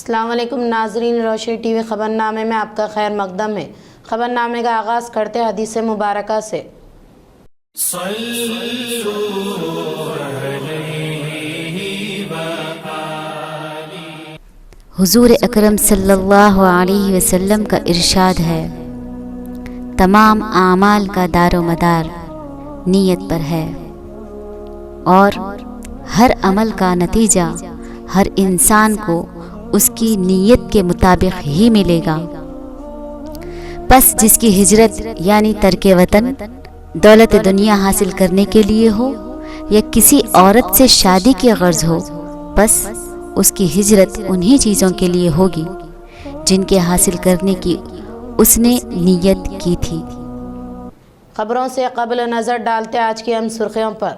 السلام علیکم ناظرین، روشنی ٹی وی خبرنامے میں آپ کا خیر مقدم ہے۔ خبرنامے کا آغاز کرتے حدیث مبارکہ سے۔ حضور اکرم صلی اللہ علیہ وسلم کا ارشاد ہے، تمام اعمال کا دار و مدار نیت پر ہے اور ہر عمل کا نتیجہ ہر انسان کو اس کی نیت کے مطابق ہی ملے گا۔ پس جس کی ہجرت یعنی ترک وطن دولت دنیا حاصل کرنے کے لیے ہو یا کسی عورت سے شادی کی غرض ہو، پس اس کی ہجرت انہی چیزوں کے لیے ہوگی جن کے حاصل کرنے کی اس نے نیت کی تھی۔ خبروں سے قبل نظر ڈالتے آج کی اہم سرخیوں پر۔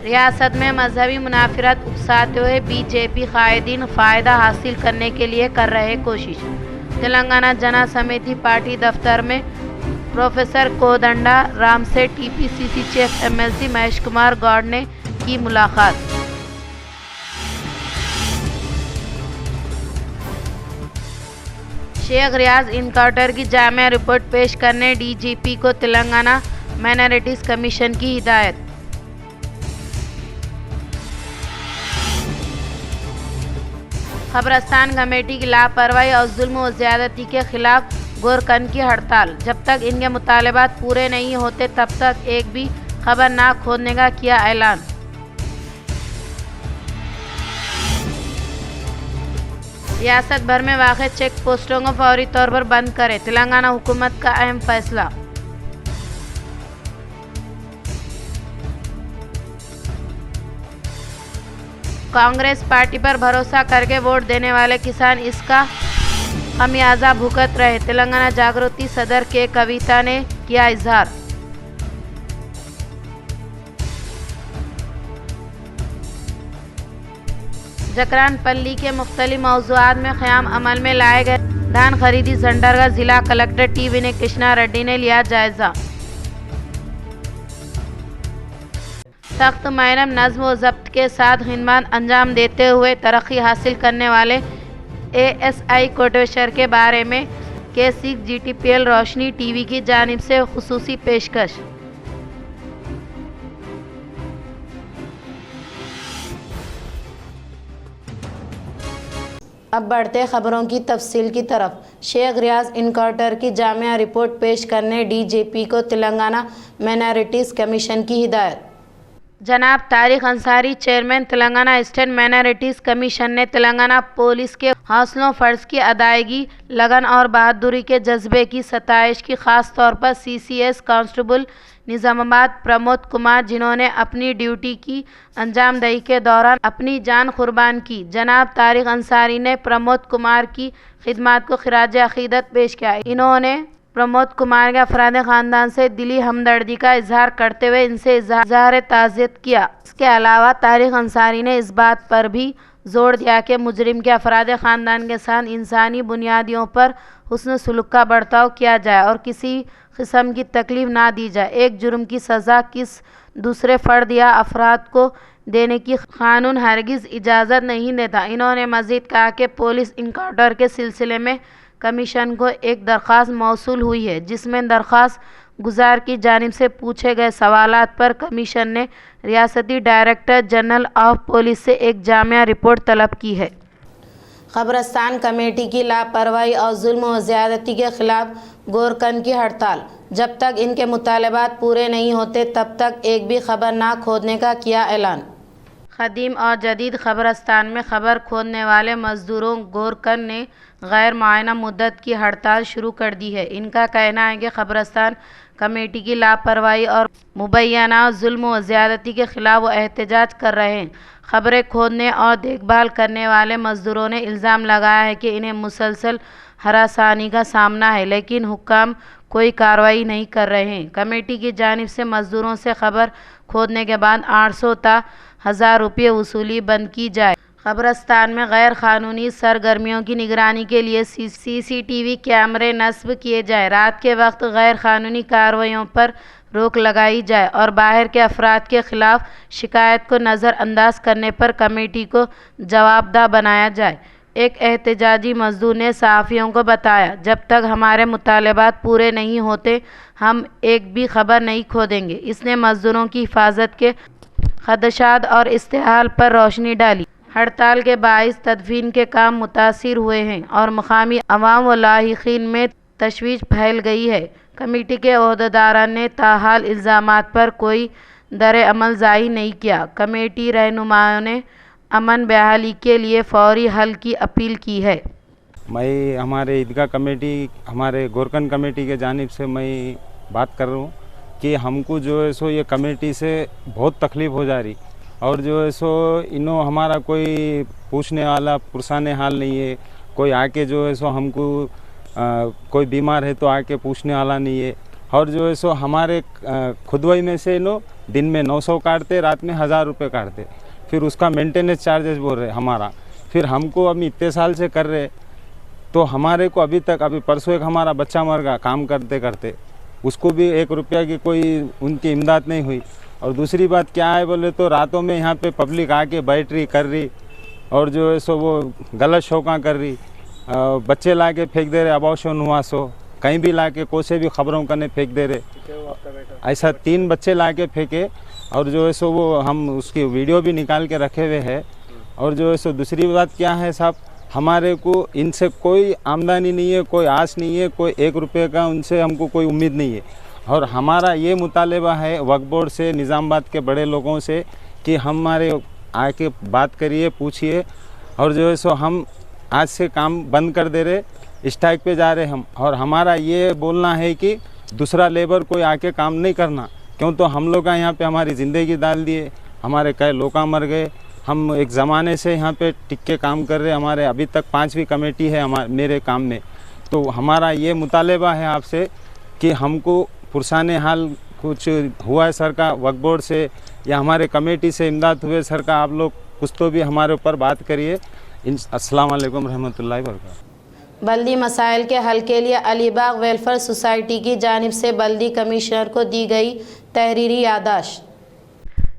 ریاست میں مذہبی منافرت اکساتے ہوئے بی جے پی قائدین فائدہ حاصل کرنے کے لیے کر رہے کوشش۔ تلنگانہ جنا سمیتی پارٹی دفتر میں پروفیسر کودنڈا رام سے T P C C chief M L C Mahesh Kumar Goud نے کی ملاقات۔ شیخ ریاض انکاؤنٹر کی جامع رپورٹ پیش کرنے ڈی جی پی کو تلنگانہ مائنارٹیز کمیشن کی ہدایت۔ قبرستان کمیٹی کی لاپرواہی اور ظلم و زیادتی کے خلاف گورکن کی ہڑتال۔ جب تک ان کے مطالبات پورے نہیں ہوتے تب تک ایک بھی قبر نہ کھودنے کا کیا اعلان۔ ریاست بھر میں واقع چیک پوسٹوں کو فوری طور پر بند کرے، تلنگانہ حکومت کا اہم فیصلہ۔ کانگریس پارٹی پر بھروسہ کر کے ووٹ دینے والے کسان اس کا خمیازہ بھگت رہے، تلنگانہ جاگرتی صدر کے کویتا نے کیا اظہار۔ جکران پلی کے مختلف موضوعات میں قیام عمل میں لائے گئے دھان خریدی سینٹر کا ضلع کلکٹر ٹی وینی کرشنا ریڈی نے لیا جائزہ۔ سخت مہرم نظم و ضبط کے ساتھ خدمات انجام دیتے ہوئے ترقی حاصل کرنے والے اے ایس آئی کوٹیشور کے بارے میں کے6 جی ٹی پی ایل روشنی ٹی وی کی جانب سے خصوصی پیشکش۔ اب بڑھتے خبروں کی تفصیل کی طرف۔ شیخ ریاض انکاؤنٹر کی جامع رپورٹ پیش کرنے ڈی جی پی کو تلنگانہ مائنارٹیز کمیشن کی ہدایت۔ جناب Tariq Ansari chairman Telangana state minorities commission نے تلنگانہ پولیس کے حوصلوں فرض کی ادائیگی، لگن اور بہادری کے جذبے کی ستائش کی، خاص طور پر سی سی ایس کانسٹیبل نظام آباد پرمود کمار جنہوں نے اپنی ڈیوٹی کی انجام دہی کے دوران اپنی جان قربان کی۔ جناب طارق انصاری نے پرمود کمار کی خدمات کو خراج عقیدت پیش کیا۔ انہوں نے پرمود کمار کے افراد خاندان سے دلی ہمدردی کا اظہار کرتے ہوئے ان سے اظہار تعزیت کیا۔ اس کے علاوہ طارق انصاری نے اس بات پر بھی زور دیا کہ مجرم کے افراد خاندان کے ساتھ انسانی بنیادوں پر حسن سلوک کا برتاؤ کیا جائے اور کسی قسم کی تکلیف نہ دی جائے۔ ایک جرم کی سزا کسی دوسرے فرد یا افراد کو دینے کی قانون ہرگز اجازت نہیں دیتا۔ انہوں نے مزید کہا کہ پولیس انکاؤنٹر کے سلسلے میں کمیشن کو ایک درخواست موصول ہوئی ہے، جس میں درخواست گزار کی جانب سے پوچھے گئے سوالات پر کمیشن نے ریاستی ڈائریکٹر جنرل آف پولیس سے ایک جامع رپورٹ طلب کی ہے۔ قبرستان کمیٹی کی لاپرواہی اور ظلم و زیادتی کے خلاف گورکن کی ہڑتال۔ جب تک ان کے مطالبات پورے نہیں ہوتے تب تک ایک بھی قبر نہ کھودنے کا کیا اعلان۔ قدیم اور جدید قبرستان میں قبر کھودنے والے مزدوروں گورکن نے غیر معینہ مدت کی ہڑتال شروع کر دی ہے۔ ان کا کہنا ہے کہ قبرستان کمیٹی کی لاپرواہی اور مبینہ ظلم و زیادتی کے خلاف وہ احتجاج کر رہے ہیں۔ قبریں کھودنے اور دیکھ بھال کرنے والے مزدوروں نے الزام لگایا ہے کہ انہیں مسلسل ہراسانی کا سامنا ہے، لیکن حکام کوئی کارروائی نہیں کر رہے ہیں۔ کمیٹی کی جانب سے مزدوروں سے قبر کھودنے کے بعد 800 تا 1000 روپے وصولی بند کی جائے۔ قبرستان میں غیر قانونی سرگرمیوں کی نگرانی کے لیے سی سی ٹی وی کیمرے نصب کیے جائیں۔ رات کے وقت غیر قانونی کارروائیوں پر रोक लगाई जाए और बाहर के अफराद के खिलाफ शिकायत को नज़रअंदाज करने पर कमेटी को जवाबदेह बनाया जाए। एक एहतजाजी मजदूर ने सहाफ़ियों को बताया, जब तक हमारे मुतालबात पूरे नहीं होते हम एक भी खबर नहीं खोलेंगे। इसने मजदूरों की हिफाजत के खदशात और इस्तेहाल पर रोशनी डाली। हड़ताल के बाइस तदफीन के काम मुतासिर हुए हैं और मकामी अवाम व लाहिकीन में तशवीश फैल गई है। कमेटी के ओहदेदारान ने ताहाल इल्ज़ामात पर कोई दर अमल ज़ाहिर नहीं किया। कमेटी रहनुमाओं ने अमन बहाली के लिए फौरी हल की अपील की है। मैं हमारे ईदगाह कमेटी, हमारे गोरकन कमेटी के जानिब से मैं बात कर रहा हूँ कि हमको जो है सो ये कमेटी से बहुत तकलीफ़ हो जा रही और जो है सो इन्हों हमारा कोई पूछने वाला पुरसाने हाल नहीं है। कोई आके जो है सो हमको कोई बीमार है तो आके पूछने वाला नहीं है। और जो है सो हमारे खुदवई में से इन्हों दिन में 900 काटते, रात में 1000 रुपये काटते। फिर उसका मेंटेनेंस चार्जेस बोल रहे हमारा। फिर हमको अभी इतने साल से कर रहे तो हमारे को अभी परसों एक हमारा बच्चा मर गया काम करते करते, उसको भी 1 रुपया की कोई उनकी इमदाद नहीं हुई। और दूसरी बात क्या है बोले तो रातों में यहाँ पे पब्लिक आके बैठ रही कर रही और जो है सो वो गलत शौक़ा कर रही, बच्चे ला के फेंक दे रहे, अबॉर्शन हुआ सो कहीं भी ला के कोसे भी ख़बरों करने फेंक दे रहे। ऐसा 3 बच्चे ला के फेंके और जो है सो वो हम उसकी वीडियो भी निकाल के रखे हुए हैं। और जो है सो दूसरी बात क्या है साहब, हमारे को इनसे कोई आमदनी नहीं है, कोई आस नहीं है, कोई 1 रुपये का उनसे हमको कोई उम्मीद नहीं है। और हमारा ये मुतालबा है वक्फ बोर्ड से, निज़ामाबाद के बड़े लोगों से कि हमारे आके बात करिए, पूछिए। और जो है सो हम आज से काम बंद कर दे रहे, स्ट्राइक पे जा रहे हम। और हमारा ये बोलना है कि दूसरा लेबर कोई आके काम नहीं करना, क्यों तो हम लोग का यहाँ पे हमारी ज़िंदगी डाल दिए, हमारे कई लोग मर गए। हम एक ज़माने से यहाँ पे टिक के काम कर रहे, हमारे अभी तक 5वीं कमेटी है मेरे काम में। तो हमारा ये मुतालबा है आपसे कि हमको पुरसाने हाल कुछ हुआ है सर का वक्फ बोर्ड से या हमारे कमेटी से इमदाद हुए सर का, आप लोग कुछ तो भी हमारे ऊपर बात करिए। अस्सलाम वालेकुम रहमतुल्लाहि व बरकातहू। बल्दी मसाइल के हल के लिए अलीबाग वेलफेयर सोसाइटी की जानिब से बल्दी कमिश्नर को दी गई तहरीरी याददाश्त।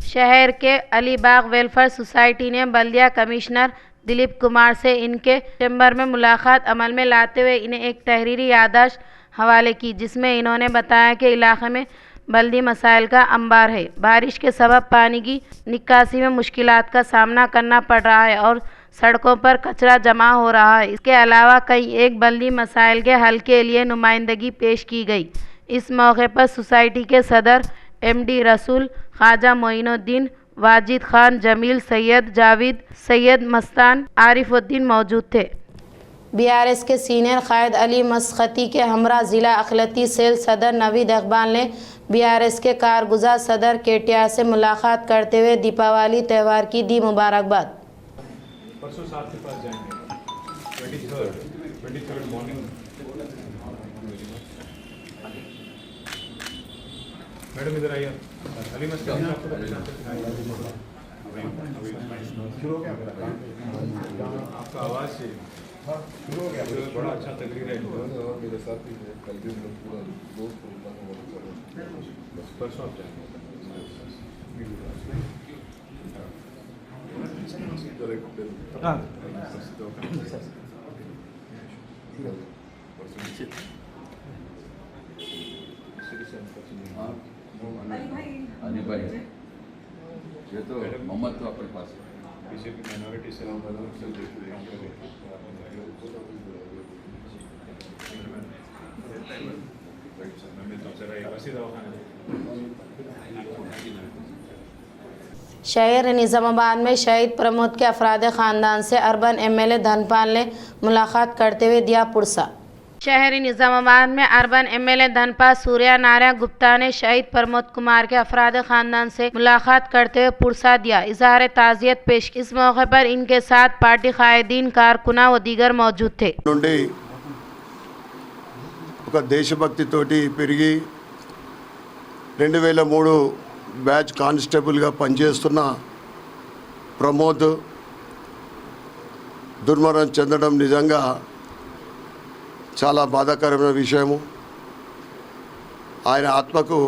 शहर के अलीबाग वेलफेयर सोसाइटी ने बल्दिया कमिश्नर दिलीप कुमार से इनके चैम्बर में मुलाकात अमल में लाते हुए इन्हें एक तहरीरी याददाश्त हवाले की, जिसमें इन्होंने बताया कि इलाके में बल्दी मसाइल का अंबार है। बारिश के सबब पानी की निकासी में मुश्किलात का सामना करना पड़ रहा है और सड़कों पर कचरा जमा हो रहा है। इसके अलावा कई एक बल्दी मसाइल के हल के लिए नुमाइंदगी पेश की गई। इस मौके पर सोसाइटी के सदर MD रसूल, ख्वाजा मोइनुद्दीन, वाजिद खान, जमील, सैयद जाविद, सैयद मस्तान, आरिफुद्दीन मौजूद थे। BRS के सीनियर कायद अली मस्खती के हमरा ज़िला अखिलती सेल सदर नवीद इकबाल ने BRS के कारगुजार सदर KTR से मुलाकात करते हुए दीपावली त्यौहार की दी मुबारकबाद। परसों साहब के पास जाएंगे 23rd मॉर्निंग। मैडम इधर आइए। अली मस्कती आपको शुरू हो गया आपका आवाज़ से शुरू हो गया। बड़ा अच्छा तकरीर है मेरे साथ ही कल भी पूरा दोस्त परसों आप जाएंगे। अली भाई ये तो मोहम्मद तो अपने पास बीजेपी माइनॉरिटी से शहर निज़ामाबाद में शहीद प्रमोद के अफराद ख़ानदान से अर्बन MLA धनपाल ने मुलाकात करते हुए दिया पुरसा। शहर निज़ामाबाद में अर्बन MLA धनपाल सूर्या नारायण गुप्ता ने शहीद प्रमोद कुमार के अफराद ख़ानदान से मुलाकात करते हुए पुरसा दिया, इज़हार ताज़ियत पेश। इस मौके पर इनके साथ पार्टी कायदीन, कारकुना व दीगर मौजूद थे। देशभक्ति तोटी पेरिगी 2003 బ్యాచ్ కానిస్టేబుల్గా పనిచేస్తున్న ప్రమోద్ దుర్మరణం చెందడం నిజంగా చాలా బాధాకరమైన విషయము. ఆయన ఆత్మకు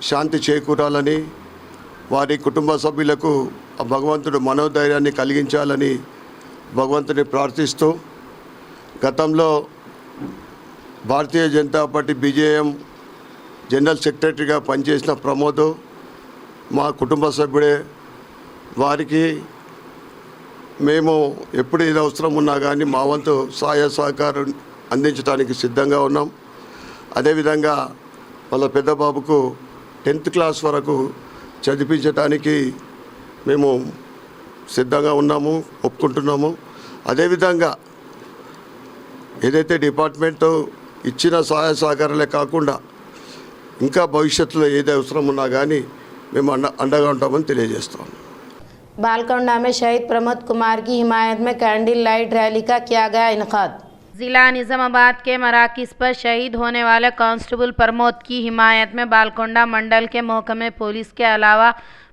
శాంతి చేకూరాలని, వారి కుటుంబ సభ్యులకు ఆ భగవంతుడు మనోధైర్యాన్ని కలిగించాలని భగవంతుని ప్రార్థిస్తూ, గతంలో Bharatiya Janata party BJM general సెక్రటరీగా పనిచేసిన ప్రమోద్ మా కుటుంబ సభ్యుడే. వారికి మేము ఎప్పుడు ఏది అవసరం ఉన్నా కానీ మా వంతు సహాయ సహకారం అందించడానికి సిద్ధంగా ఉన్నాం. అదేవిధంగా వాళ్ళ పెద్ద బాబుకు 10th క్లాస్ వరకు చదివించడానికి మేము సిద్ధంగా ఉన్నాము, ఒప్పుకుంటున్నాము. అదేవిధంగా ఏదైతే డిపార్ట్మెంట్ ఇచ్చిన సహాయ సహకారాలే కాకుండా ఇంకా భవిష్యత్తులో ఏది అవసరం ఉన్నా కానీ మేము అండగా ఉంటామని తెలియజేస్తాం. बालकोंडा में शहीद प्रमोद कुमार की हिमायत में कैंडल लाइट रैली का किया गया इनकाद। ज़िला निज़ामाबाद के मराकिज़ पर शहीद होने वाले कांस्टेबल प्रमोद की हिमायत में बालकोंडा मंडल के महकमे पुलिस के अलावा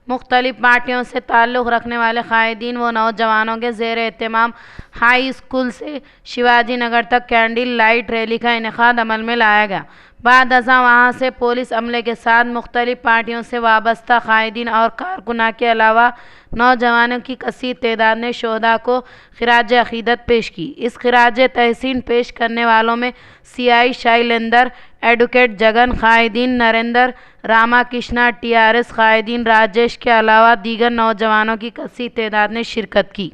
मुख्तलिफ पार्टियों से ताल्लुक़ रखने वाले कायदीन व नौजवानों के ज़ेर एहतमाम हाई स्कूल से शिवाजी नगर तक कैंडल लाइट रैली का इनेकाद अमल में लाया गया। बाद अज़ां वहाँ से पुलिस अमले के साथ मुख्तलिफ पार्टियों से वाबस्ता कायदीन और कारकुना के अलावा नौजवानों की कसीर तादाद ने शोहदा को खिराज अक़ीदत पेश की। इस खिराज तहसीन पेश करने वालों में CI शैलेंदर, एडवोकेट जगन, कायदीन नरेंद्र, रामा कृष्णा, TRS कायदीन राजेश के अलावा दीगर नौजवानों की कसीर तादाद ने शिरकत की।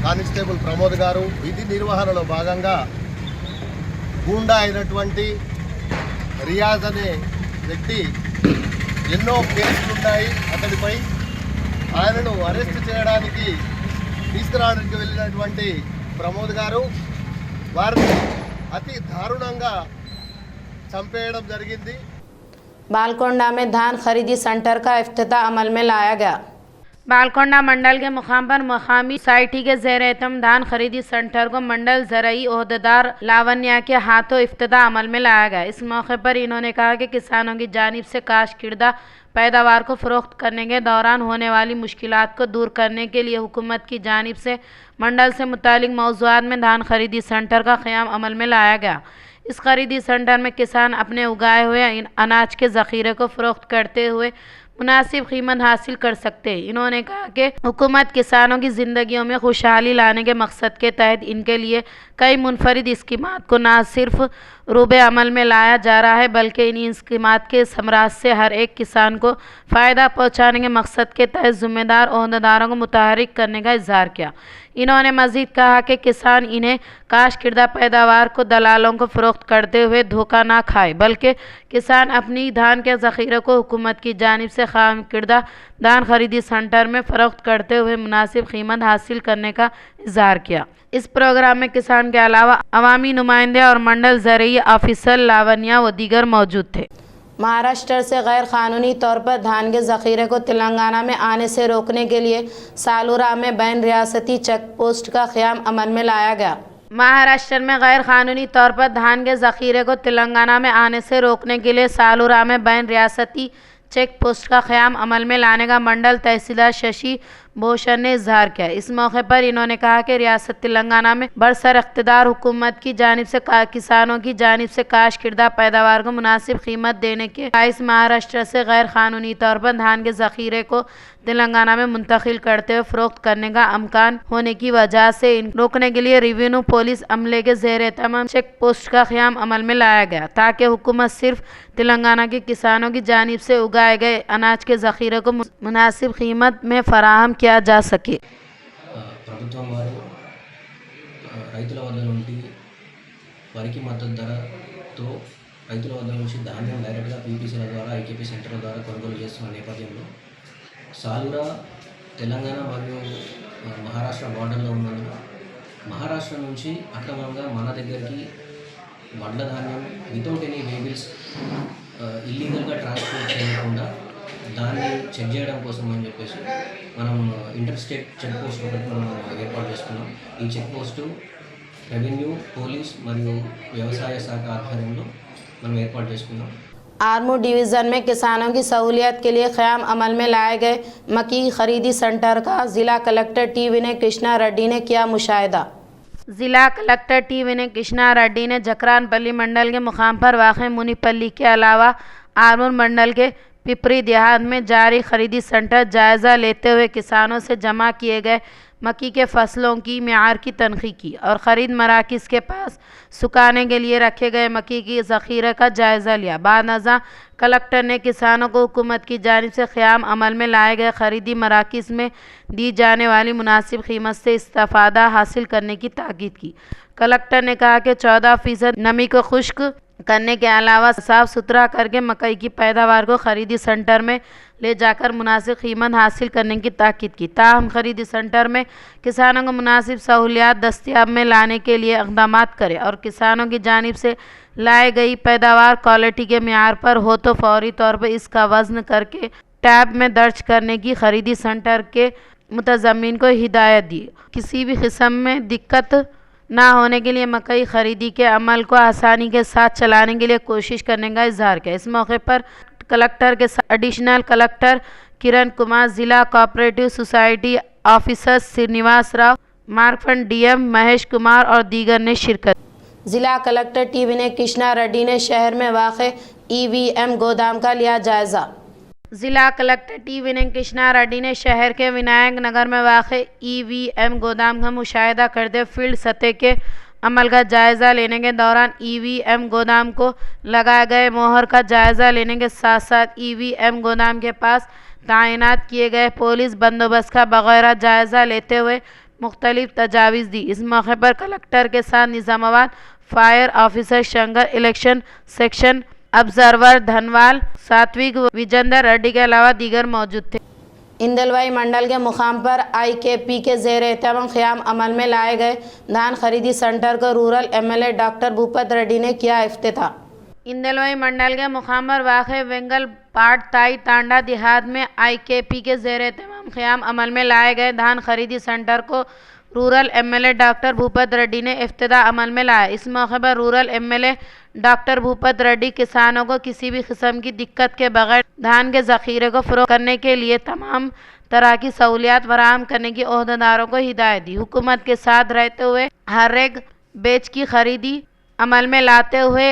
కానిస్టేబుల్ ప్రమోద్ గారు విధి నిర్వహణలో భాగంగా గూండా అయినటువంటి రియాజ్ అనే వ్యక్తి ఎన్నో కేసులున్నాయి అతడిపై. ఆయనను అరెస్ట్ చేయడానికి తీసుకురావడానికి వెళ్ళినటువంటి ప్రమోద్ గారు వారిని అతి దారుణంగా చంపేయడం జరిగింది. बालकोंडा में धान खरीदी सेंटर का इफ्तिताह अमल में लाया गया। बालकोंडा मंडल के मुकाम पर मकामी सोसाइटी के ज़ेर एहतमाम धान खरीदी सेंटर को मंडल ज़राई ओहदेदार लावण्या के हाथों इफ्तिताह अमल में लाया गया। इस मौके पर इन्होंने कहा कि किसानों की जानिब से काश्तकीर्दा पैदावार को फ़रोख्त करने के दौरान होने वाली मुश्किलात को दूर करने के लिए हुकूमत की जानिब से मंडल से मुतालिक मौज़ूआत में धान खरीदी सेंटर का क़याम अमल में लाया गया। इस खरीदी सेंटर में किसान अपने उगाए हुए अनाज के ज़ख़ीरे को फ़रोख्त करते हुए मुनासिब कीमत हासिल कर सकते हैं। इन्होंने कहा कि हुकूमत किसानों की ज़िंदगियों में खुशहाली लाने के मकसद के तहत इनके लिए कई मुनफरिद स्कीमात को न सिर्फ रूबे अमल में लाया जा रहा है बल्कि इन स्कीमात के समराज से हर एक किसान को फ़ायदा पहुँचाने के मकसद के तहत ज़िम्मेदार ओहदेदारों को मुतहरिक करने का इज़हार किया। इन्होंने मज़ीद कहा कि किसान इन्हें काश्तकीर्दा पैदावार को दलालों को फ़रोख्त करते हुए धोखा ना खाए बल्कि किसान अपनी धान के ज़ख़ीरे को हुकूमत की जानिब से क़ायम किर्दा धान खरीदी सेंटर में फ़रोख्त करते हुए मुनासिब कीमत हासिल करने का इज़हार किया। इस प्रोग्राम में किसान के अलावा अवामी नुमाइंदे और मंडल ज़रई ऑफिसर लावण्या व दीगर मौजूद थे। महाराष्ट्र से गैर कानूनी तौर पर धान के ज़ख़ीरे को तेलंगाना में आने से रोकने के लिए सालूरा में बैन रियासती चेक पोस्ट का क़याम अमल में लाया गया। महाराष्ट्र में गैर कानूनी तौर पर धान के ज़ख़ीरे को तेलंगाना में आने से रोकने के लिए सालूरा में बैन रियासती चेक पोस्ट का क़याम अमल में लाने का मंडल तहसीलदार शशि भूषण ने इजहार किया। इस मौके पर इन्होंने कहा कि रियासत तेलंगाना में बरसर इक़्तिदार हुकूमत की जानिब से किसानों की जानिब से काश्तकीर्दा पैदावार को मुनासिब कीमत देने के बाइस महाराष्ट्र से गैर कानूनी तौर पर धान के ज़ख़ीरे को तेलंगाना में मुंतकिल करते हुए फ़रोख्त करने का अमकान होने की वजह से इन रोकने के लिए रेवेन्यू पुलिस अमले के ज़ेर एहतमाम चेक पोस्ट का क़याम अमल में लाया गया ताकि हुकूमत सिर्फ तेलंगाना के किसानों की जानिब से उगाए गए अनाज के ज़ख़ीरे को मुनासिब कीमत में फ़राहम किया जा सके। ప్రభుత్వం వారు రైతుల వద్ద నుండి వరికి మద్దతు ధరతో రైతుల వద్ద నుంచి ధాన్యం డైరెక్ట్గా పీపీసీల ద్వారా ఐకేపీ సెంటర్ల ద్వారా కొనుగోలు చేస్తున్న నేపథ్యంలో సాలురా తెలంగాణ మరియు మహారాష్ట్ర బార్డర్లో ఉన్నందున మహారాష్ట్ర నుంచి అక్రమంగా మన దగ్గరికి వడ్ల ధాన్యం వితౌట్ ఎనీ వేబిల్స్ ఇల్లీగల్గా ట్రాన్స్పోర్ట్ చేయకుండా దాన్ని చెక్ చేయడం కోసం అని చెప్పేసి మనం ఇంటర్ స్టేట్ చెక్ పోస్ట్ ఒకటి మనం ఏర్పాటు చేసుకున్నాం। ఈ చెక్ పోస్టు రెవెన్యూ పోలీస్ మరియు వ్యవసాయ శాఖ ఆధ్వర్యంలో మనం ఏర్పాటు చేసుకున్నాం। आर्मू डिवीज़न में किसानों की सहूलियत के लिए क़याम अमल में लाए गए मक्की खरीदी सेंटर का ज़िला कलेक्टर टी विनय कृष्णा रेड्डी ने किया मुशाहिदा। ज़िला कलेक्टर टी विनय कृष्णा रेड्डी ने जकरानपल्ली मंडल के मुकाम पर वाक़ मुनीपल्ली के अलावा आरमूर मंडल के पिपरी देहात में जारी खरीदी सेंटर जायज़ा लेते हुए किसानों से जमा किए गए मक्की के फसलों की मियार की तनखी की और ख़रीद मराकज़ के पास सुखाने के लिए रखे गए मक्की की ज़ख़ीरे का जायज़ा लिया। बाद अज़ां कलेक्टर ने किसानों को हुकूमत की जानिब से क़याम अमल में लाए गए खरीदी मराकज़ में दी जाने वाली मुनासिब कीमत से इस्तिफ़ादा हासिल करने की ताकीद की। कलेक्टर ने कहा कि 14% नमी को खुश्क करने के अलावा साफ़ सुथरा करके मकई की पैदावार को खरीदी सेंटर में ले जाकर मुनासिब कीमत हासिल करने की ताकीद की। ताहम खरीदी सेंटर में किसानों को मुनासिब सहूलियात दस्तियाब में लाने के लिए इक़दाम करें और किसानों की जानिब से लाई गई पैदावार क्वालिटी के मियार पर हो तो फौरी तौर पर इसका वज़न करके टैब में दर्ज करने की खरीदी सेंटर के मुतज़म्मिन को हिदायत दी। किसी भी किस्म में दिक्कत ना होने के लिए मकई खरीदी के अमल को आसानी के साथ चलाने के लिए कोशिश करने का इजहार किया। इस मौके पर कलेक्टर के साथ एडिशनल कलेक्टर किरण कुमार, ज़िला cooperative society officer Srinivas Rao, Markfed DM Mahesh Kumar और दीगर ने शिरकत। ज़िला कलेक्टर टी विनय कृष्णा रेड्डी ने शहर में वाक़े ईवीएम गोदाम का लिया जायज़ा। ज़िला कलेक्टर टी विनय कृष्णा रेड्डी ने शहर के विनायक नगर में वाक़े ईवीएम गोदाम का मुशाहिदा करते फील्ड सतह के अमल का जायज़ा लेने के दौरान ईवीएम गोदाम को लगाए गए मोहर का जायज़ा लेने के साथ साथ ईवीएम गोदाम के पास तैनात किए गए पुलिस बंदोबस्त का वगैरह जायज़ा लेते हुए मुख्तलिफ तजावीज़ दी। इस मौके पर कलेक्टर के साथ Nizamabad fire officer Shankar, election section observer Dhanwal, Satvik, Vijender Reddy के अलावा दीगर मौजूद थे। इंदलवाई मंडल के मुकाम पर आईकेपी के ज़ेर एहतमाम क़याम अमल में लाए गए धान खरीदी सेंटर को rural MLA doctor Bhupath Reddy ने किया इफ्तिताह। इंदलवाई मंडल के मुकाम पर वाक़े वेंगल पाट ताई तांडा देहात में आईकेपी के ज़ेर एहतमाम क़याम अमल में लाए गए धान खरीदी सेंटर को rural MLA doctor Bhupath Reddy ने इफ्तिताह अमल में लाया। इस मौके पर rural MLA doctor Bhupath Reddy किसानों को किसी भी किस्म की दिक्कत के बगैर धान के ज़ख़ीरे को फ़रोग़ करने के लिए तमाम तरह की सहूलियात फराहम करने की ओहदेदारों को हिदायत दी। हुकूमत के साथ रहते हुए हर एक बेच की खरीदी अमल में लाते हुए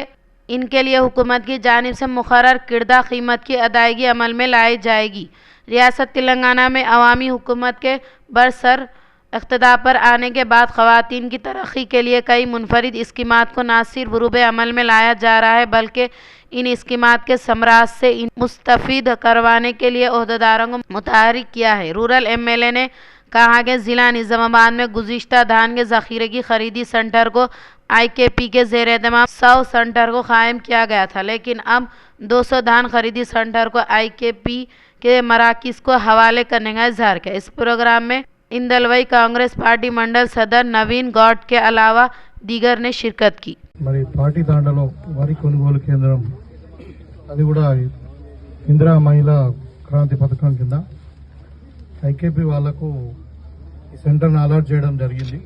इनके लिए हुकूमत की जानिब से मुकर्रर किरदा कीमत की अदायगी अमल में लाई जाएगी। रियासत तेलंगाना में अवामी हुकूमत के बरसर इक़्तिदार पर आने के बाद ख़वातीन की तरक्की के लिए कई मुनफरिद स्कीमात को न सिर्फ रूबे अमल में लाया जा रहा है बल्कि इन स्कीमात के समराज से इन मुस्तफ़ीद करवाने के लिए ओहदेदारों को मुतहर्रिक किया है। रूरल एमएलए ने कहा कि ज़िला निज़ामाबाद में गुज़िश्ता धान के ज़ख़ीरे की खरीदी सेंटर को आईकेपी के ज़ेर एहतमाम 100 सेंटर को कायम किया गया था, लेकिन अब 200 धान खरीदी सेंटर को आईकेपी के मराकिज़ को हवाले करने का इजहार किया। इस प्रोग्राम में इंदलवाई कांग्रेस पार्टी मंडल सदर नवीन गौड के अलावा दीगर ने शिरकत की। మరి పార్టీ తాండలో వరి కొనుగోలు కేంద్రం అది కూడా ఇందిరా మహిళా క్రాంతి పథకం కింద ఐకేపీ వాళ్లకు ఈ సెంటర్ను అలాట్ చేయడం జరిగింది।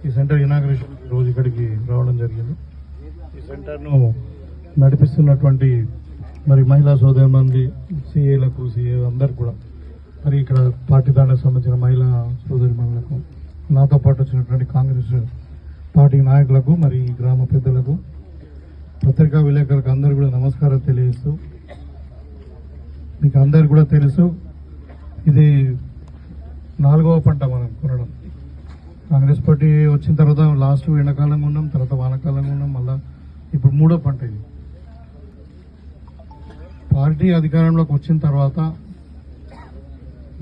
ఈ సెంటర్ ఇనాగ్రేషన్ రోజు ఇక్కడికి రావడం జరిగింది। ఈ సెంటర్ను నడిపిస్తున్నటువంటి మరి మహిళా సోదరుమంది సిఏలకు సిఏ అందరు కూడా మరి ఇక్కడ పార్టీ తాండకు సంబంధించిన మహిళా సోదరిమణులకు నాతో పాటు వచ్చినటువంటి కాంగ్రెస్ పార్టీ నాయకులకు మరి గ్రామ పెద్దలకు పత్రికా విలేకరులకు అందరూ కూడా నమస్కారం తెలియజేస్తూ మీకు అందరు కూడా తెలుసు ఇది 4వ పంట మనం కొనడం। కాంగ్రెస్ పార్టీ వచ్చిన తర్వాత లాస్ట్ ఎండాకాలంగా ఉన్నాం, తర్వాత వానాకాలంగా ఉన్నాం, మళ్ళా ఇప్పుడు 3వ పంట ఇది। పార్టీ అధికారంలోకి వచ్చిన తర్వాత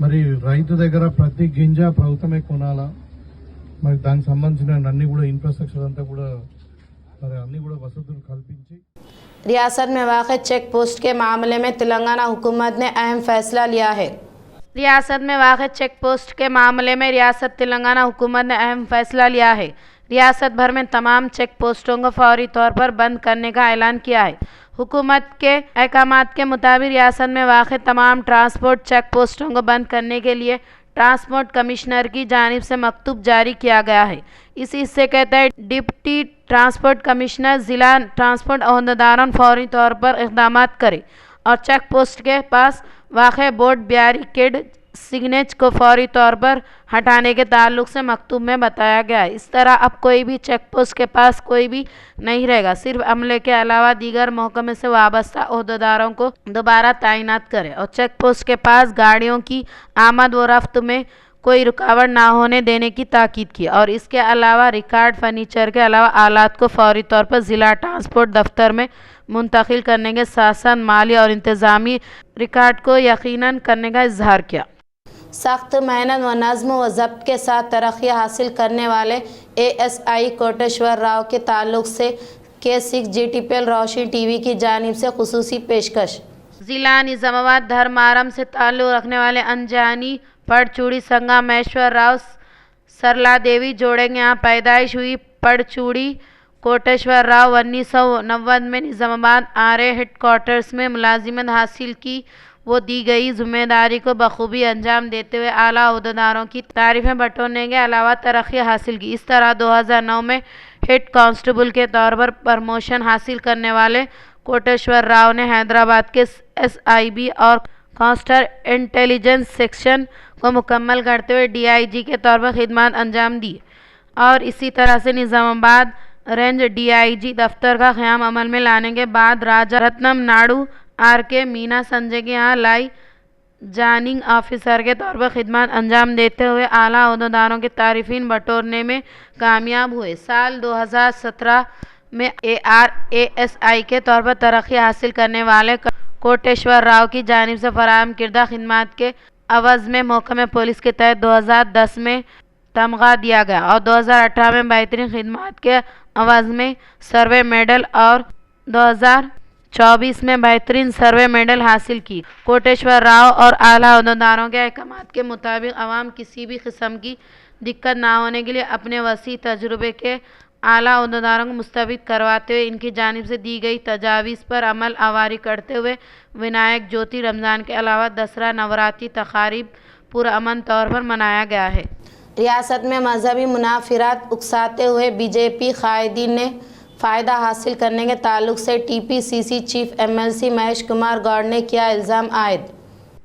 మరి రైతు దగ్గర ప్రతి గింజ ప్రభుత్వమే కొనాలా, మరి దానికి సంబంధించిన అన్ని కూడా ఇన్ఫ్రాస్ట్రక్చర్ అంతా కూడా మరి అన్ని కూడా వసతులు కల్పించి रियासत में वाक़े चेक पोस्ट के मामले में तेलंगाना हुकूमत ने अहम फैसला लिया है। रियासत में वाक़े चेक पोस्ट के मामले में रियासत तेलंगाना हुकूमत ने अहम फैसला लिया है। रियासत भर में तमाम चेक पोस्टों को फौरी तौर पर बंद करने का ऐलान किया है। हुकूमत के अहकामात के मुताबिक रियासत में वाक़े तमाम ट्रांसपोर्ट चेक पोस्टों को बंद करने के लिए ट्रांसपोर्ट कमिश्नर की जानिब से मकतूब जारी किया गया है। इस हिस्से के तहत डिप्टी ट्रांसपोर्ट कमिश्नर ज़िला ट्रांसपोर्ट अहदेदारों फौरी तौर पर इक़दाम करें और चेक पोस्ट के पास वाक़े बोर्ड बैरिकेड सिग्नेच को फौरी तौर पर हटाने के ताल्लुक से मकतूब में बताया गया है। इस तरह अब कोई भी चेक पोस्ट के पास कोई भी नहीं रहेगा, सिर्फ अमले के अलावा दीगर महकमे से वाबस्ता ओहदेदारों को दोबारा तैनात करें और चेक पोस्ट के पास गाड़ियों की आमद व रफ्त में कोई रुकावट ना होने देने की ताकीद की और इसके अलावा रिकॉर्ड फर्नीचर के अलावा आलात को फौरी तौर पर ज़िला ट्रांसपोर्ट दफ्तर में मुंतकिल करने के साथ साथ माली और इंतज़ामी रिकॉर्ड को यकीनन करने का इजहार किया। सख्त मेहनत व नज़्म व ज़ब्त के साथ तरक्की हासिल करने वाले ASI कोटेश्वर राव के ताल्लुक से K6 GTPL रोशनी टीवी की जानिब से खुसूसी पेशकश। ज़िला निज़ामाबाद धर्मारम से ताल्लुक़ रखने वाले अनजानी पड़चूड़ी संगमेश्वर राव सरला देवी जोड़े के यहाँ पैदाइश हुई पड़चूड़ी कोटेश्वर राव 1990 में निज़ामाबाद आरए हेडक्वार्टर्स में मुलाजिमत हासिल की। वो दी गई जिम्मेदारी को बखूबी अंजाम देते हुए आला ओहदेदारों की तारीफ़ें बटोरने के अलावा तरक्की हासिल की। इस तरह 2009 में हेड कांस्टेबल के तौर पर प्रमोशन हासिल करने वाले कोटेश्वर राव ने हैदराबाद के SIB और कांस्टर इंटेलिजेंस सेक्शन को मुकम्मल करते हुए DIG के तौर पर खिदमत अंजाम दी और इसी तरह से निज़ामाबाद रेंज DIG दफ्तर का क़याम अमल में लाने के बाद राजा रत्नम नाडू RK मीना संजय के यहाँ लाई जानिंग ऑफिसर के तौर पर खिदमत अंजाम देते हुए आला ओहदेदारों के तारीफीन बटोरने में कामयाब हुए। साल 2017 में ARASI के तौर पर तरक्की हासिल करने वाले कोटेश्वर राव की जानिब से फराहम किरदा खिदमत के अवज़ में महकमे पुलिस के तहत 2010 में तमगा दिया गया और 2018 में बेहतरीन खिदमत के अवज़ में सर्वे मेडल और 2024 में बेहतरीन सर्वे मेडल हासिल की। कोटेश्वर राव और आला ओहदेदारों के अहकामात के मुताबिक अवाम किसी भी किस्म की दिक्कत ना होने के लिए अपने वसी तजुर्बे के आला ओहदेदारों को मुस्तफ़िद करवाते हुए इनकी जानिब से दी गई तजावीज़ पर अमल आवारी करते हुए विनायक ज्योति रमज़ान के अलावा दसरा नवरात्रि तकारीब पुरअमन तौर पर मनाया गया है। रियासत में मजहबी मुनाफिरात उकसाते हुए BJP कायदीन ने फ़ायदा हासिल करने के ताल्लुक से TPCC chief MLC Mahesh Kumar Goud ने किया इल्ज़ाम आयद।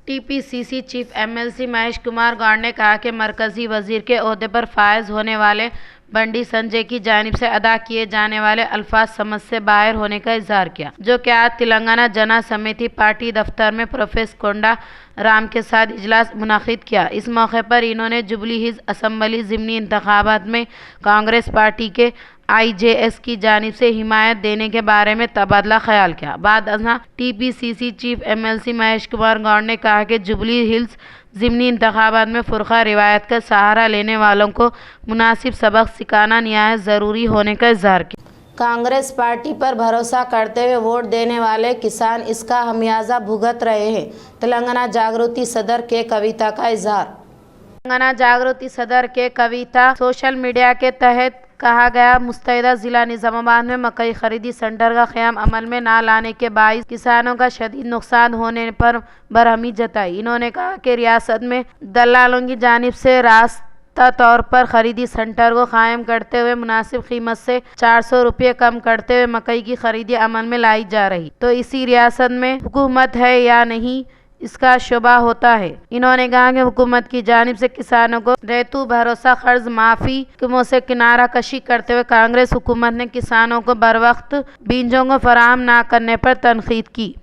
TPCC chief MLC Mahesh Kumar Goud ने कहा कि मरकज़ी वज़ीर के ओहदे पर फायज होने वाले बंडी संजय की जानिब से अदा किए जाने वाले अल्फाज समझ से बाहर होने का इजहार किया, जो कि आज तेलंगाना जना समिति पार्टी दफ्तर में प्रोफेसर कोंडा राम के साथ इजलास मुनाकिद किया। इस मौके पर इन्होंने जुबली हिल्स असम्बली ज़िमनी इंतखाबात में कांग्रेस पार्टी के IJS की जानिब से हिमायत देने के बारे में तबादला ख्याल किया। बाद अज़ां TPCC chief MLC Mahesh Kumar Goud ने कहा कि जुबली हिल्स ज़िमनी इंतखाबात में फ़ुरक़ा रिवायत का सहारा लेने वालों को मुनासिब सबक सिखाना निहायत ज़रूरी होने का इजहार किया। कांग्रेस पार्टी पर भरोसा करते हुए वोट देने वाले किसान इसका खमियाजा भुगत रहे हैं। तेलंगाना जागृति सदर के कविता का इजहार। तेलंगाना जागृति सदर के कविता सोशल मीडिया के तहत कहा गया मुस्तैदा ज़िला निज़ामाबाद में मकई खरीदी सेंटर का क़याम अमल में ना लाने के बाइस किसानों का शदीद नुकसान होने पर बरहमी जताई। इन्होंने कहा कि रियासत में दलालों की जानिब से रास्ता तौर पर खरीदी सेंटर को कायम करते हुए मुनासिब कीमत से 400 रुपये कम करते हुए मकई की खरीदी अमल में लाई जा रही, तो इसी रियासत में हुकूमत है या नहीं इसका शुबा होता है। इन्होंने कहा कि हुकूमत की जानिब से किसानों को रेतु भरोसा कर्ज माफ़ी के से किनारा कशी करते हुए कांग्रेस हुकूमत ने किसानों को बर वक्त बीजों को फराहम ना करने पर तनकीद की।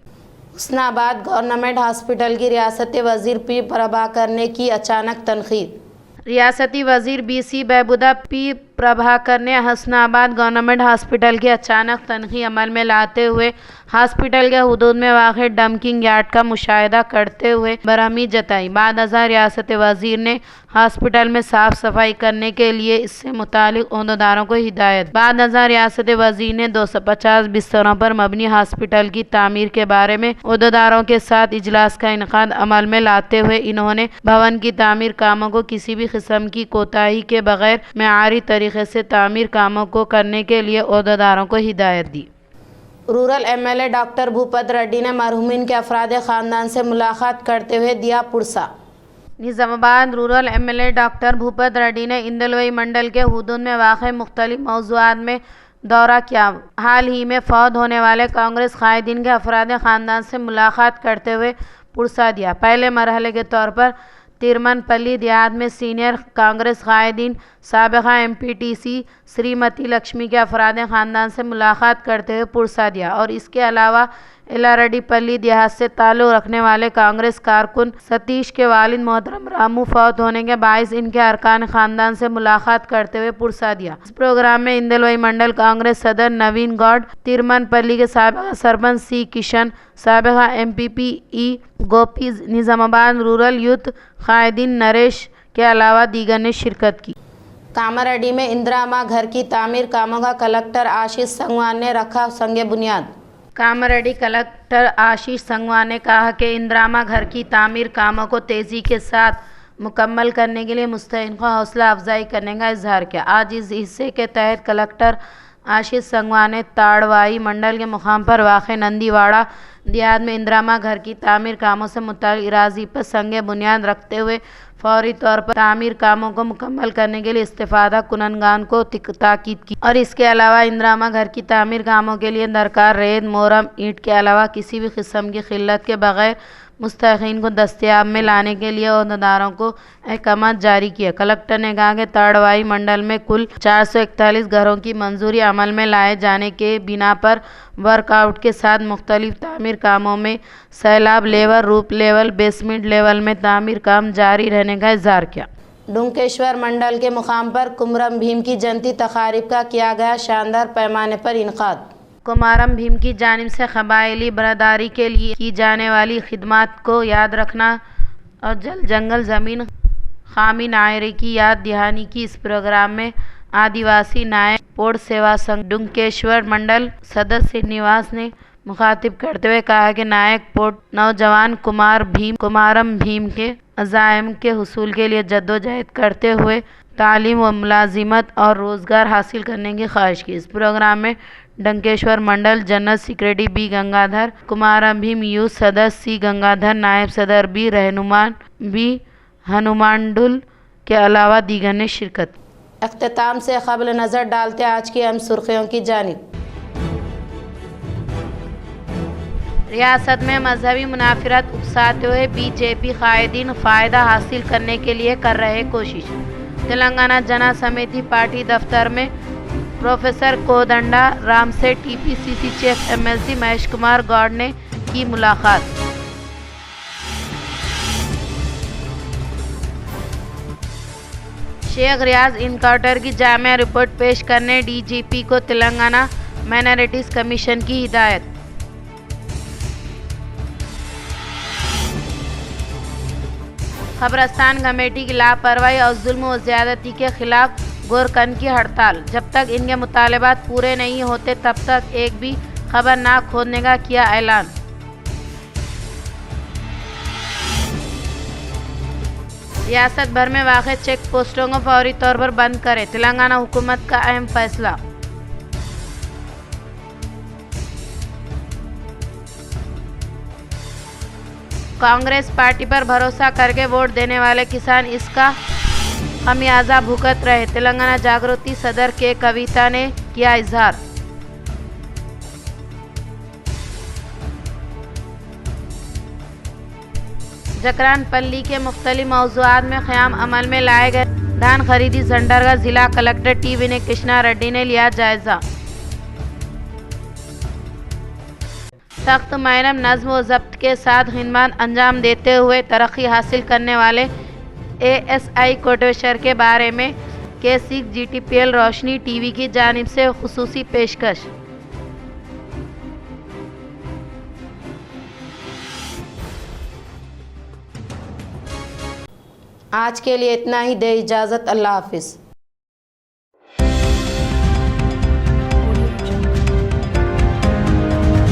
हुस्नाबाद गवर्नमेंट हॉस्पिटल की रियासती वज़ीर P प्रभाकर ने की अचानक तनकीद। रियासती वज़ीर BC बहबूदा P प्रभाकर ने हुस्नाबाद गवर्नमेंट हॉस्पिटल की अचानक तनखी अमल में लाते हुए हॉस्पिटल के हुदूद में वाक़ डंपिंग यार्ड का मुशाहिदा करते हुए बरहमी जताई। बाद अज़ां रियासत वज़ीर ने हॉस्पिटल में साफ़ सफाई करने के लिए इससे मुतालिक ओहदेदारों को हिदायत। बाद अज़ां रियासत वज़ीर ने 250 बिस्तरों पर मबनी हॉस्पिटल की तामीर के बारे में ओहदेदारों के साथ इजलास का इनकाद अमल में लाते हुए इन्होंने भवन की तामीर कामों को किसी भी किस्म की कोताही के बगैर मेआरी तरीके से तामीर कामों को करने के लिए ओहदेदारों को हिदायत दी। Rural MLA doctor Bhupath Reddy ने मरहूमिन के अफराद ख़ानदान से मुलाकात करते हुए दिया पुरसा। Nizamabad rural MLA doctor Bhupath Reddy ने इंदलवई मंडल के हुदूद में वाक़ मुख्तलिफ मौज़ूआत में दौरा किया। हाल ही में फ़ौत होने वाले कांग्रेस कायदीन के अफराद ख़ानदान से मुलाकात करते हुए पुरसा दिया। पहले मरहले के तौर पर तिरमनपल्ली देहात में सीनियर कांग्रेस कायदीन साबिका MPTC श्रीमती लक्ष्मी के अफराद ख़ानदान से मुलाकात करते हुए पुरसा दिया और इसके अलावा एलारेड्डीपल्ली देहात से ताल्लुक़ रखने वाले कांग्रेस कारकुन सतीश के वालिद मोहतरम रामू फौत होने के बायस इनके अरकान ख़ानदान से मुलाकात करते हुए पुरसा दिया। इस प्रोग्राम में इंदलवई मंडल कांग्रेस सदर नवीन गौड, तिरमनपल्ली के साबिका सरपंच C किशन, साबिका MPP E Gopi, Nizamabad rural youth कायदीन नरेश के अलावा दीगर ने शिरकत की। कामारेड्डी में इंदिरा आवास घर की तामीर कामों का कलेक्टर आशीष संगवान ने रखा संगे बुनियाद। कामारेड्डी कलेक्टर आशीष संगवान ने कहा कि इंदिरा आवास घर की तामीर कामों को तेज़ी के साथ मुकम्मल करने के लिए मुस्तैन को हौसला अफजाई करने का इजहार किया। आज इस हिस्से के तहत कलेक्टर आशीष संगवान ने ताड़वाई मंडल के मुकाम पर वाक़ नंदीवाड़ा देहात में इंदिरा आवास घर की तामीर कामों से मुताल्लिक़ इराज़ी पर संगे बुनियाद रखते हुए फौरी तौर पर तामीर कामों को मुकम्मल करने के लिए इस्तिफ़ादा कुननगान को ताकीद की और इसके अलावा इंदिरा आवास घर की तामीर कामों के लिए दरकार रेत, मोरम, ईंट के अलावा किसी भी किस्म की क़िल्लत के बग़ैर मुस्तहिक़ीन को दस्तयाब में लाने के लिए अहदेदारों को अहकामात जारी किए। कलेक्टर ने कहा कि ताड़वाई मंडल में कुल 441 घरों की मंजूरी अमल में लाए जाने के बिना पर वर्कआउट के साथ मुख्तलिफ तामीर कामों में सैलाब लेवल, रूप लेवल, बेसमेंट लेवल में तामीर काम जारी रहने का इजहार किया। डुंकेश्वर मंडल के मुकाम पर कुमरम भीम की जनती तकारीब का किया गया शानदार पैमाने पर इनकाद। कुमारम भीम की जानिब से क़बायली बरदारी के लिए की जाने वाली खिदमात को याद रखना और जल जंगल ज़मीन खामी नायरे की याद दहानी की इस प्रोग्राम में आदिवासी नायक पोर्ट सेवा संघ डुंकेश्वर मंडल सदस्य श्रीनिवास ने मुखातिब करते हुए कहा कि नायक पोर्ट नौजवान कुमारम भीम के अज़ाइम के हुसूल के लिए जद्दोजहद करते हुए तालीम व मुलाजिमत और रोज़गार हासिल करने की ख्वाहिश की। इस प्रोग्राम में Dankeshwar mandal general secretary B Gangadhar, Kumaram Bheem youth सदस्य C गंगाधर, नायब सदर B रहनुमान B हनुमानडुल के अलावा दीगर ने शिरकत। अख्तिताम से क़ब्ल नज़र डालते आज की अहम सुर्खियों की जानिब। रियासत में मजहबी मुनाफिरत उकसाते हुए BJP कायदीन फ़ायदा हासिल करने के लिए कर रहे कोशिश। तेलंगाना जना समिति पार्टी दफ्तर में प्रोफेसर कोदंडा राम से TPCC chief MLC Mahesh Kumar Goud ने की मुलाकात। शेख रियाज इनकाउंटर की जामिया रिपोर्ट पेश करने DGP को तेलंगाना माइनॉरिटीज़ कमीशन की हिदायत। खबरस्तान कमेटी की लापरवाही और जुल्म व ज़्यादती के खिलाफ गोरकन की हड़ताल। जब तक इनके मुतालबात पूरे नहीं होते तब तक एक भी खबर ना खोदने का किया ऐलान। रियासत भर में वाक़ चेक पोस्टों को फौरी तौर पर बंद करे, तेलंगाना हुकूमत का अहम फैसला। कांग्रेस पार्टी पर भरोसा करके वोट देने वाले किसान इसका खमियाजा भुगत रहे, तेलंगाना जागृति सदर के कविता ने किया इजहार। जकरानपल्ली के मुख्तलिफ मौज़ूआत में क़याम अमल में लाए गए धान खरीदी सेंटर का जिला कलेक्टर T विनय कृष्णा रेड्डी ने लिया जायजा। सख्त मैनम नज़्म व ज़ब्त के साथ खिदमत अंजाम देते हुए तरक्की हासिल करने वाले ASI कोटेश्वर के बारे में K6 GTPL रोशनी TV की जानिब से खुसूसी पेशकश। आज के लिए इतना ही, दे इजाज़त, अल्लाह हाफिज़।